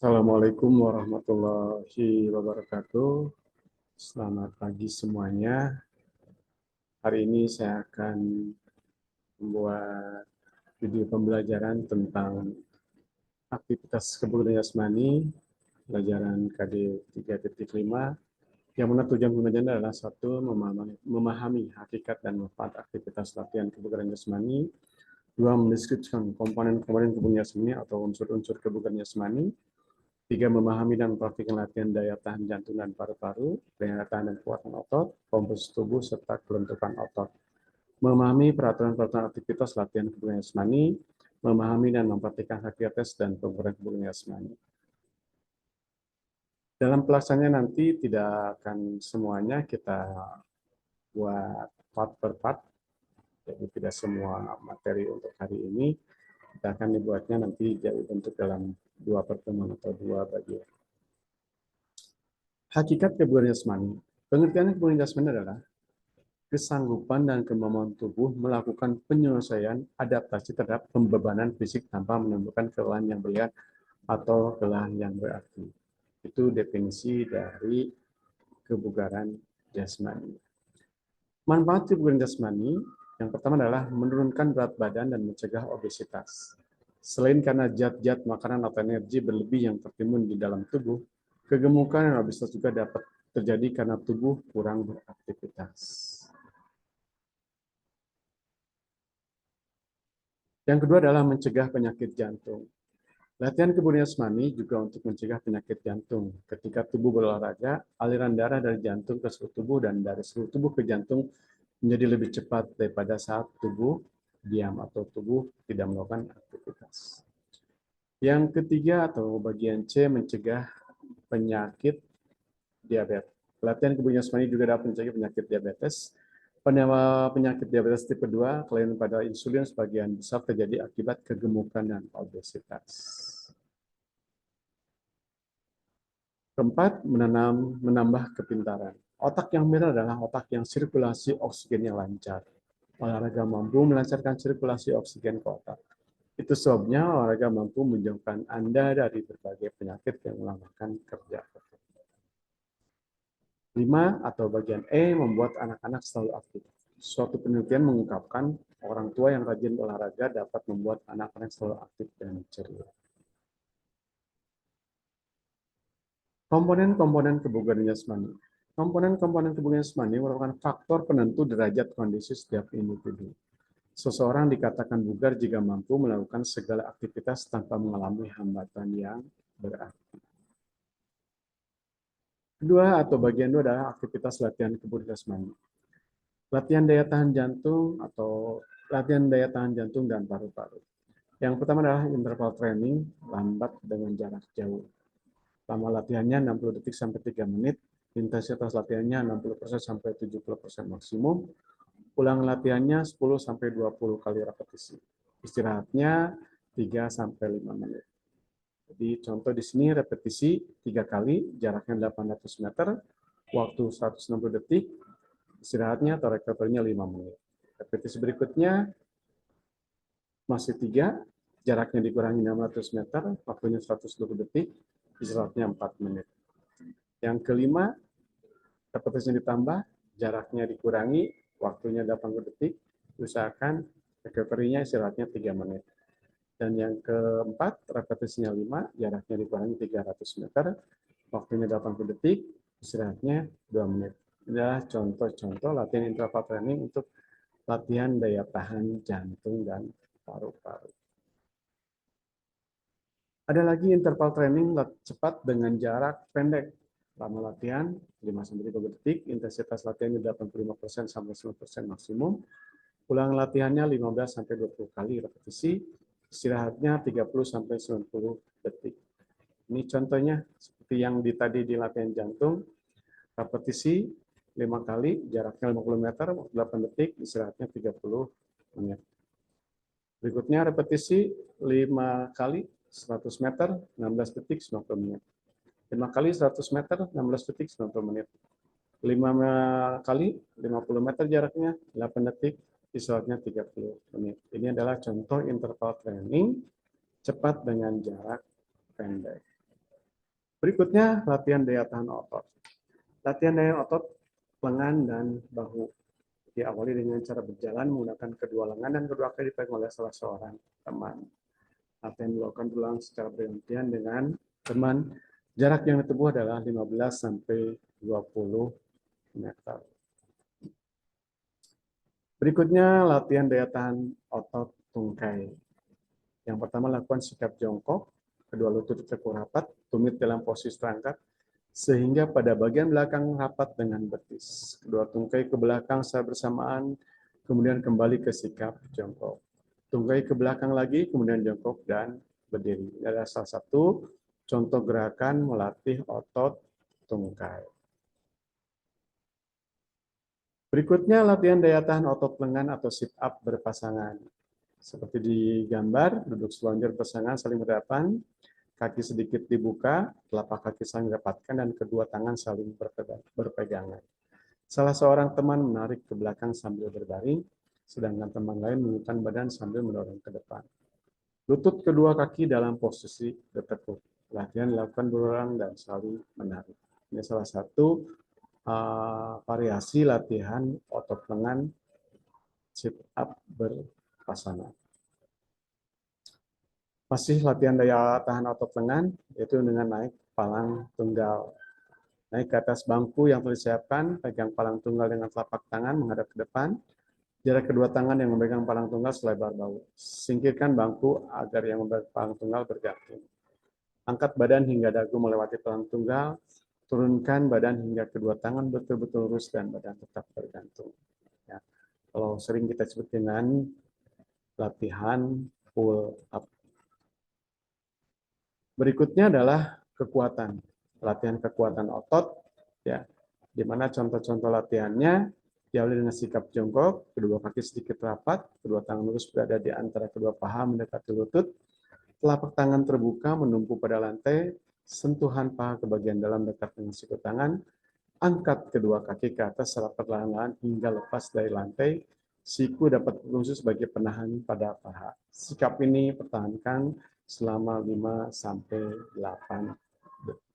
Assalamualaikum warahmatullahi wabarakatuh. Selamat pagi semuanya. Hari ini saya akan membuat video pembelajaran tentang aktivitas kebugaran jasmani, pelajaran KD 3.5, yang mana tujuan pembelajaran adalah satu, memahami hakikat dan manfaat aktivitas latihan kebugaran jasmani, dua, mendeskripsikan komponen-komponen kebugaran jasmani atau unsur-unsur kebugaran jasmani, tiga, memahami dan mempraktikkan latihan daya tahan jantung dan paru-paru, daya tahan dan kekuatan otot, komposisi tubuh, serta kelenturan otot. Memahami peraturan-peraturan aktivitas latihan kebugaran jasmani, memahami dan mempraktikkan hakikat dan pengukuran kebugaran jasmani. Dalam pelaksanaannya nanti tidak akan semuanya kita buat part per part, jadi tidak semua materi untuk hari ini kita akan dibuatnya nanti jadi bentuk dalam dua pertemuan atau dua bagian. Hakikat kebugaran jasmani. Pengertian kebugaran jasmani adalah kesanggupan dan kemampuan tubuh melakukan penyelesaian adaptasi terhadap pembebanan fisik tanpa menimbulkan kelelahan yang berlebihan atau kelelahan yang berarti. Itu definisi dari kebugaran jasmani. Manfaat kebugaran jasmani yang pertama adalah menurunkan berat badan dan mencegah obesitas. Selain karena zat-zat makanan atau energi berlebih yang tertimbun di dalam tubuh, kegemukan dan obesitas juga dapat terjadi karena tubuh kurang beraktivitas. Yang kedua adalah mencegah penyakit jantung. Latihan kebugaran jasmani juga untuk mencegah penyakit jantung. Ketika tubuh berolahraga, aliran darah dari jantung ke seluruh tubuh dan dari seluruh tubuh ke jantung menjadi lebih cepat daripada saat tubuh diam atau tubuh tidak melakukan aktivitas. Yang ketiga atau bagian C, mencegah penyakit diabetes. Latihan kebugaran jasmani juga dapat mencegah penyakit diabetes. Penyakit diabetes tipe 2, kelainan pada insulin sebagian besar terjadi akibat kegemukan dan obesitas. Keempat, menambah kepintaran. Otak yang merah adalah otak yang sirkulasi oksigennya lancar. Olahraga mampu melancarkan sirkulasi oksigen ke otak. Itu sebabnya olahraga mampu menjauhkan Anda dari berbagai penyakit yang melambatkan kerja otak. 5 atau bagian E, membuat anak-anak selalu aktif. Suatu penelitian mengungkapkan orang tua yang rajin olahraga dapat membuat anak-anak selalu aktif dan ceria. Komponen-komponen kebugaran jasmani. Komponen-komponen kebugaran jasmani merupakan faktor penentu derajat kondisi setiap individu. Seseorang dikatakan bugar jika mampu melakukan segala aktivitas tanpa mengalami hambatan yang berarti. Kedua atau bagian 2 adalah aktivitas latihan kebugaran jasmani. Latihan daya tahan jantung atau latihan daya tahan jantung dan paru-paru. Yang pertama adalah interval training, lambat dengan jarak jauh. Lama latihannya 60 detik sampai 3 menit, intensitas latihannya 60% sampai 70% maksimum. Ulang latihannya 10 sampai 20 kali repetisi. Istirahatnya 3 sampai 5 menit. Jadi contoh di sini repetisi 3 kali, jaraknya 800 meter, waktu 160 detik, istirahatnya atau recovery-nya 5 menit. Repetisi berikutnya masih 3, jaraknya dikurangi 600 meter, waktunya 120 detik, istirahatnya 4 menit. Yang kelima, repetisinya ditambah, jaraknya dikurangi, waktunya 80 detik, usahakan recovery-nya istirahatnya 3 menit. Dan yang keempat, repetisinya 5, jaraknya dikurangi 300 meter, waktunya 80 detik, istirahatnya 2 menit. Ini adalah contoh-contoh latihan interval training untuk latihan daya tahan jantung dan paru-paru. Ada lagi interval training cepat dengan jarak pendek. Lama latihan 5-30 detik, intensitas latihannya 85% sampai 90% maksimum. Ulang latihannya 15-20 kali repetisi, istirahatnya 30-90 detik. Ini contohnya seperti yang tadi di latihan jantung, repetisi 5 kali, jaraknya 50 meter, 8 detik, istirahatnya 30 menit. Berikutnya repetisi 5 kali, 100 meter, 16 detik, 90 menit. 5 kali 100 meter, 16 detik, 90 menit. 5 kali 50 meter jaraknya, 8 detik, istirahatnya 30 menit. Ini adalah contoh interval training cepat dengan jarak pendek. Berikutnya latihan daya tahan otot. Latihan daya otot lengan dan bahu diawali dengan cara berjalan menggunakan kedua lengan dan kedua kaki dipegang oleh salah seorang teman. Latihan dilakukan berulang secara bergantian dengan teman. Jarak yang ditempuh adalah 15 sampai 20 meter. Berikutnya latihan daya tahan otot tungkai. Yang pertama lakukan sikap jongkok, kedua lutut ditekuk rapat, tumit dalam posisi terangkat, sehingga pada bagian belakang rapat dengan betis. Kedua tungkai ke belakang secara bersamaan, kemudian kembali ke sikap jongkok. Tungkai ke belakang lagi, kemudian jongkok dan berdiri. Ini adalah salah satu contoh gerakan melatih otot tungkai. Berikutnya latihan daya tahan otot lengan atau sit up berpasangan. Seperti di gambar, duduk selonjor berpasangan saling berhadapan, kaki sedikit dibuka, telapak kaki saling didapatkan, dan kedua tangan saling berpegangan. Salah seorang teman menarik ke belakang sambil berbaring, sedangkan teman lain menggunakan badan sambil mendorong ke depan. Lutut kedua kaki dalam posisi bertekuk. Latihan dilakukan berulang dan saling menarik. Ini salah satu variasi latihan otot lengan sit up berpasangan. Masih latihan daya tahan otot lengan, yaitu dengan naik palang tunggal. Naik ke atas bangku yang telah disiapkan, pegang palang tunggal dengan telapak tangan menghadap ke depan, jarak kedua tangan yang memegang palang tunggal selebar bahu. Singkirkan bangku agar yang memegang palang tunggal bergantung. Angkat badan hingga dagu melewati palang tunggal, turunkan badan hingga kedua tangan betul-betul lurus dan badan tetap bergantung. Ya. Kalau sering kita sebut dengan latihan pull up. Berikutnya adalah kekuatan, latihan kekuatan otot, ya, di mana contoh-contoh latihannya diawali dengan sikap jongkok, kedua kaki sedikit rapat, kedua tangan lurus berada di antara kedua paha mendekati lutut, telapak tangan terbuka menumpu pada lantai, sentuhan paha ke bagian dalam dekat dengan siku tangan, angkat kedua kaki ke atas secara perlahan-lahan hingga lepas dari lantai, siku dapat berfungsi sebagai penahan pada paha. Sikap ini pertahankan selama 5-8 detik.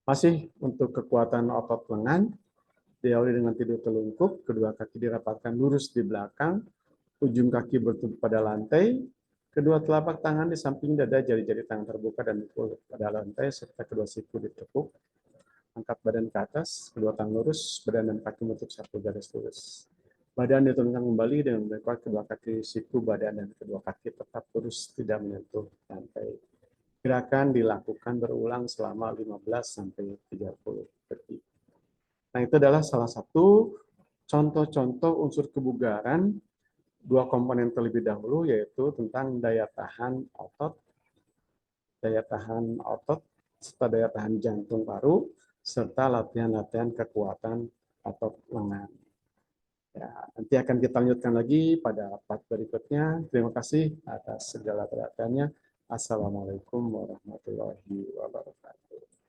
Masih untuk kekuatan otot lengan, diawali dengan tidur telungkup, kedua kaki dirapatkan lurus di belakang, ujung kaki bertumpu pada lantai, kedua telapak tangan di samping dada, jari-jari tangan terbuka dan pukul pada lantai, serta kedua siku ditekuk. Angkat badan ke atas, kedua tangan lurus, badan dan kaki menutup satu garis lurus. Badan diturunkan kembali dengan membuat kedua kaki siku, badan dan kedua kaki tetap lurus, tidak menyentuh lantai. Gerakan dilakukan berulang selama 15-30 detik. Nah, itu adalah salah satu contoh-contoh unsur kebugaran dua komponen terlebih dahulu, yaitu tentang daya tahan otot, serta daya tahan jantung paru, serta latihan-latihan kekuatan otot lengan. Ya, nanti akan kita lanjutkan lagi pada part berikutnya. Terima kasih atas segala perhatiannya. Assalamualaikum warahmatullahi wabarakatuh.